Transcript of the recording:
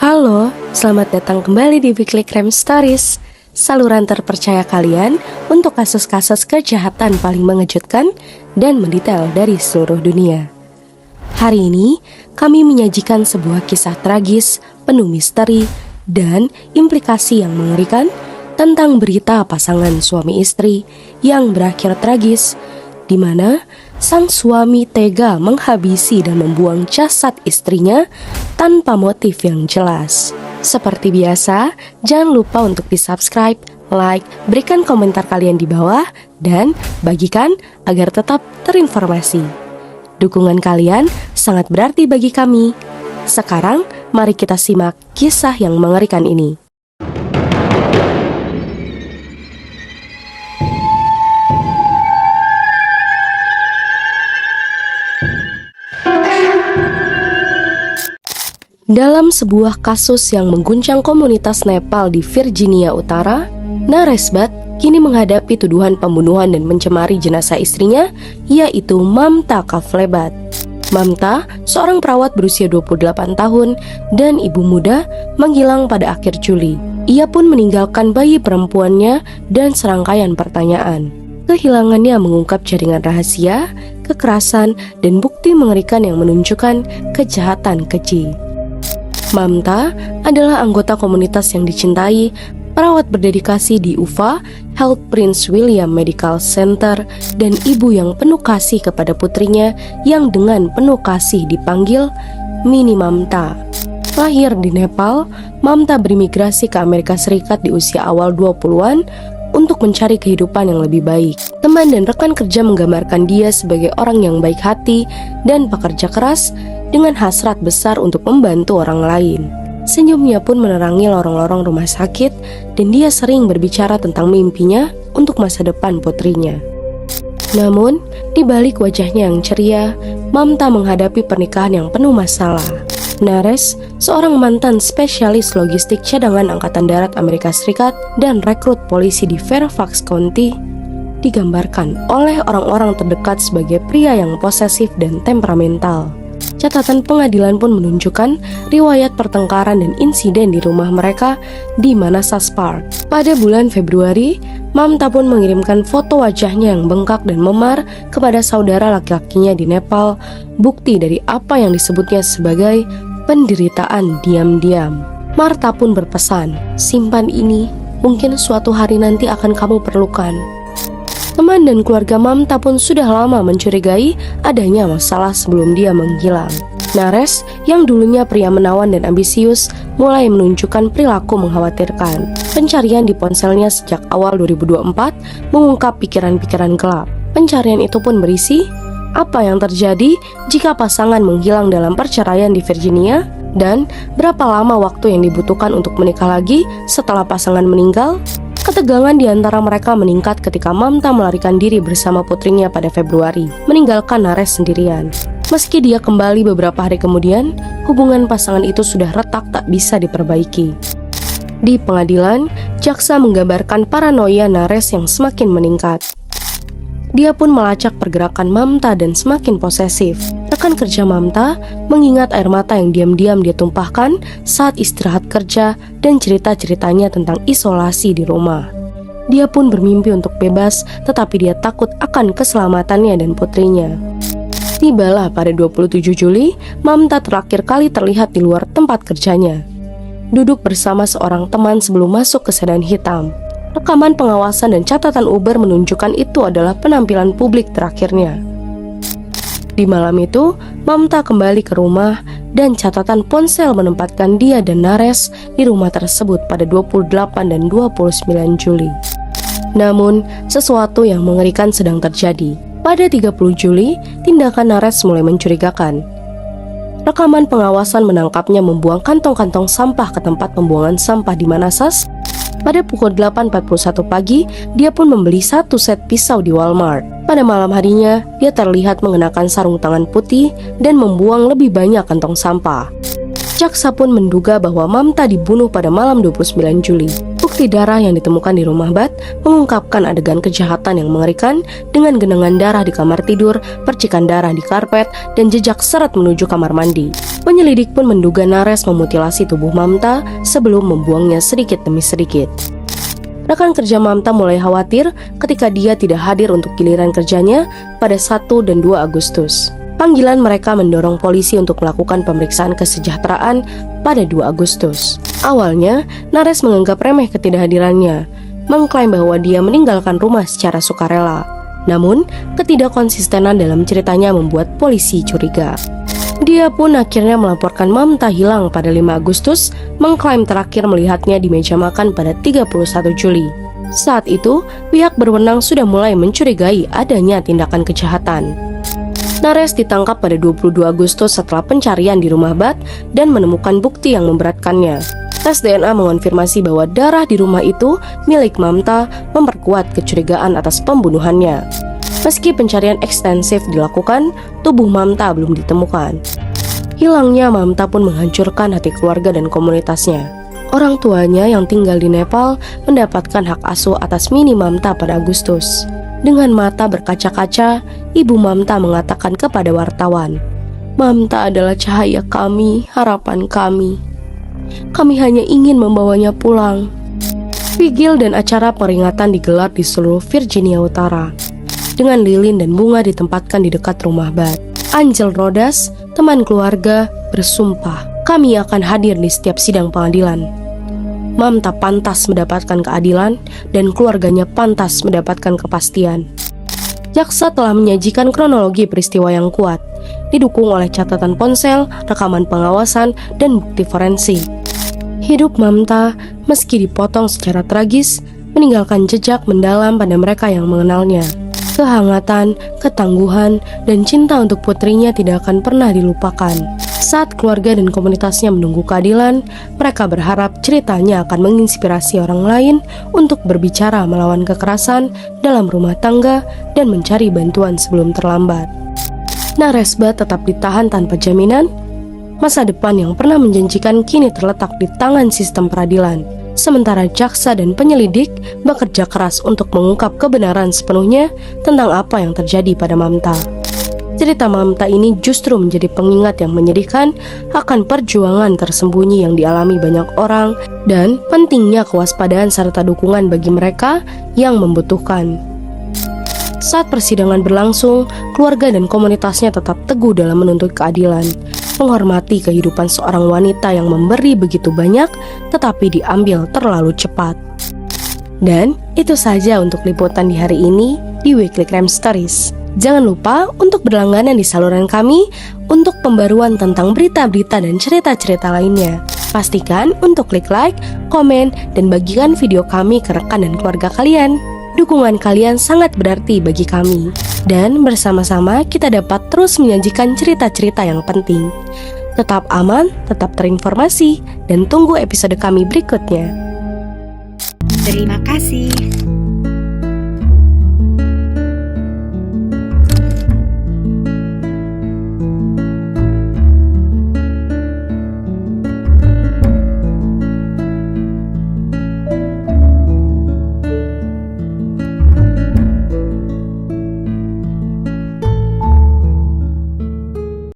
Halo, selamat datang kembali di Weekly Crime Stories, saluran terpercaya kalian untuk kasus-kasus kejahatan paling mengejutkan dan mendetail dari seluruh dunia. Hari ini, kami menyajikan sebuah kisah tragis, penuh misteri, dan implikasi yang mengerikan tentang berita pasangan suami istri yang berakhir tragis, di mana sang suami tega menghabisi dan membuang jasad istrinya tanpa motif yang jelas. Seperti biasa, jangan lupa untuk di-subscribe, like, berikan komentar kalian di bawah, dan bagikan agar tetap terinformasi. Dukungan kalian sangat berarti bagi kami. Sekarang, mari kita simak kisah yang mengerikan ini. Dalam sebuah kasus yang mengguncang komunitas Nepal di Virginia Utara, Naresh Bhatt kini menghadapi tuduhan pembunuhan dan mencemari jenazah istrinya, yaitu Mamta Kavle-Bhatt. Mamta, seorang perawat berusia 28 tahun dan ibu muda, menghilang pada akhir Juli. Ia pun meninggalkan bayi perempuannya dan serangkaian pertanyaan. Kehilangannya mengungkap jaringan rahasia, kekerasan, dan bukti mengerikan yang menunjukkan kejahatan keji. Mamta adalah anggota komunitas yang dicintai, perawat berdedikasi di UVA Health Prince William Medical Center, dan ibu yang penuh kasih kepada putrinya yang dengan penuh kasih dipanggil Mini Mamta. Lahir di Nepal, Mamta berimigrasi ke Amerika Serikat di usia awal 20-an untuk mencari kehidupan yang lebih baik. Teman dan rekan kerja menggambarkan dia sebagai orang yang baik hati dan pekerja keras dengan hasrat besar untuk membantu orang lain. Senyumnya pun menerangi lorong-lorong rumah sakit, dan dia sering berbicara tentang mimpinya untuk masa depan putrinya. Namun, di balik wajahnya yang ceria, Mamta menghadapi pernikahan yang penuh masalah. Naresh, seorang mantan spesialis logistik cadangan Angkatan Darat Amerika Serikat dan rekrut polisi di Fairfax County, digambarkan oleh orang-orang terdekat sebagai pria yang posesif dan temperamental. Catatan pengadilan pun menunjukkan riwayat pertengkaran dan insiden di rumah mereka di Manassas Park. Pada bulan Februari, Mamta pun mengirimkan foto wajahnya yang bengkak dan memar kepada saudara laki-lakinya di Nepal, bukti dari apa yang disebutnya sebagai penderitaan diam-diam. Marta pun berpesan, "Simpan ini, mungkin suatu hari nanti akan kamu perlukan." Teman dan keluarga Mamta pun sudah lama mencurigai adanya masalah sebelum dia menghilang. Naresh, yang dulunya pria menawan dan ambisius, mulai menunjukkan perilaku mengkhawatirkan. Pencarian di ponselnya sejak awal 2024 mengungkap pikiran-pikiran gelap. Pencarian itu pun berisi, apa yang terjadi jika pasangan menghilang dalam perceraian di Virginia, dan berapa lama waktu yang dibutuhkan untuk menikah lagi setelah pasangan meninggal. Ketegangan di antara mereka meningkat ketika Mamta melarikan diri bersama putrinya pada Februari, meninggalkan Naresh sendirian. Meski dia kembali beberapa hari kemudian, hubungan pasangan itu sudah retak tak bisa diperbaiki. Di pengadilan, jaksa menggambarkan paranoia Naresh yang semakin meningkat. Dia pun melacak pergerakan Mamta dan semakin posesif. Rekan kerja Mamta mengingat air mata yang diam-diam dia tumpahkan saat istirahat kerja dan cerita-ceritanya tentang isolasi di rumah. Dia pun bermimpi untuk bebas, tetapi dia takut akan keselamatannya dan putrinya. Tibalah pada 27 Juli, Mamta terakhir kali terlihat di luar tempat kerjanya, duduk bersama seorang teman sebelum masuk ke sedan hitam. Rekaman pengawasan dan catatan Uber menunjukkan itu adalah penampilan publik terakhirnya. Di malam itu, Mamta kembali ke rumah dan catatan ponsel menempatkan dia dan Naresh di rumah tersebut pada 28 dan 29 Juli. Namun, sesuatu yang mengerikan sedang terjadi. Pada 30 Juli, tindakan Naresh mulai mencurigakan. Rekaman pengawasan menangkapnya membuang kantong-kantong sampah ke tempat pembuangan sampah di Manassas. Pada pukul 8.41 pagi, dia pun membeli satu set pisau di Walmart. Pada malam harinya, dia terlihat mengenakan sarung tangan putih dan membuang lebih banyak kantong sampah. Jaksa pun menduga bahwa Mamta dibunuh pada malam 29 Juli. Bukti Bukti darah yang ditemukan di rumah Bat mengungkapkan adegan kejahatan yang mengerikan dengan genangan darah di kamar tidur, percikan darah di karpet, dan jejak seret menuju kamar mandi. Penyelidik pun menduga Nares memutilasi tubuh Mamta sebelum membuangnya sedikit demi sedikit. Rekan kerja Mamta mulai khawatir ketika dia tidak hadir untuk giliran kerjanya pada 1 dan 2 Agustus. Panggilan mereka mendorong polisi untuk melakukan pemeriksaan kesejahteraan pada 2 Agustus. Awalnya, Nares menganggap remeh ketidakhadirannya, mengklaim bahwa dia meninggalkan rumah secara sukarela. Namun, ketidakkonsistenan dalam ceritanya membuat polisi curiga. Dia pun akhirnya melaporkan Mamta hilang pada 5 Agustus, mengklaim terakhir melihatnya di meja makan pada 31 Juli. Saat itu, pihak berwenang sudah mulai mencurigai adanya tindakan kejahatan. Nares ditangkap pada 22 Agustus setelah pencarian di rumah Bat dan menemukan bukti yang memberatkannya. Tes DNA mengonfirmasi bahwa darah di rumah itu milik Mamta, memperkuat kecurigaan atas pembunuhannya. Meski pencarian ekstensif dilakukan, tubuh Mamta belum ditemukan. Hilangnya Mamta pun menghancurkan hati keluarga dan komunitasnya. Orang tuanya yang tinggal di Nepal mendapatkan hak asuh atas mini Mamta pada Agustus. Dengan mata berkaca-kaca, ibu Mamta mengatakan kepada wartawan, "Mamta adalah cahaya kami, harapan kami. Kami hanya ingin membawanya pulang." Vigil dan acara peringatan digelar di seluruh Virginia Utara. Dengan lilin dan bunga ditempatkan di dekat rumah Bat. Angel Rodas, teman keluarga, bersumpah, "Kami akan hadir di setiap sidang pengadilan. Mamta pantas mendapatkan keadilan dan keluarganya pantas mendapatkan kepastian." Jaksa telah menyajikan kronologi peristiwa yang kuat, didukung oleh catatan ponsel, rekaman pengawasan, dan bukti forensik. Hidup Mamta, meski dipotong secara tragis, meninggalkan jejak mendalam pada mereka yang mengenalnya. Kehangatan, ketangguhan, dan cinta untuk putrinya tidak akan pernah dilupakan. Saat keluarga dan komunitasnya menunggu keadilan, mereka berharap ceritanya akan menginspirasi orang lain untuk berbicara melawan kekerasan dalam rumah tangga dan mencari bantuan sebelum terlambat. Nares Bat tetap ditahan tanpa jaminan. Masa depan yang pernah menjanjikan kini terletak di tangan sistem peradilan. Sementara jaksa dan penyelidik bekerja keras untuk mengungkap kebenaran sepenuhnya tentang apa yang terjadi pada Mamta. Cerita Mamta ini justru menjadi pengingat yang menyedihkan akan perjuangan tersembunyi yang dialami banyak orang dan pentingnya kewaspadaan serta dukungan bagi mereka yang membutuhkan. Saat persidangan berlangsung, keluarga dan komunitasnya tetap teguh dalam menuntut keadilan, menghormati kehidupan seorang wanita yang memberi begitu banyak tetapi diambil terlalu cepat. Dan itu saja untuk liputan di hari ini di Weekly Crime Stories. Jangan lupa untuk berlangganan di saluran kami untuk pembaruan tentang berita-berita dan cerita-cerita lainnya. Pastikan untuk klik like, komen, dan bagikan video kami ke rekan dan keluarga kalian. Dukungan kalian sangat berarti bagi kami. Dan bersama-sama kita dapat terus menyajikan cerita-cerita yang penting. Tetap aman, tetap terinformasi, dan tunggu episode kami berikutnya. Terima kasih.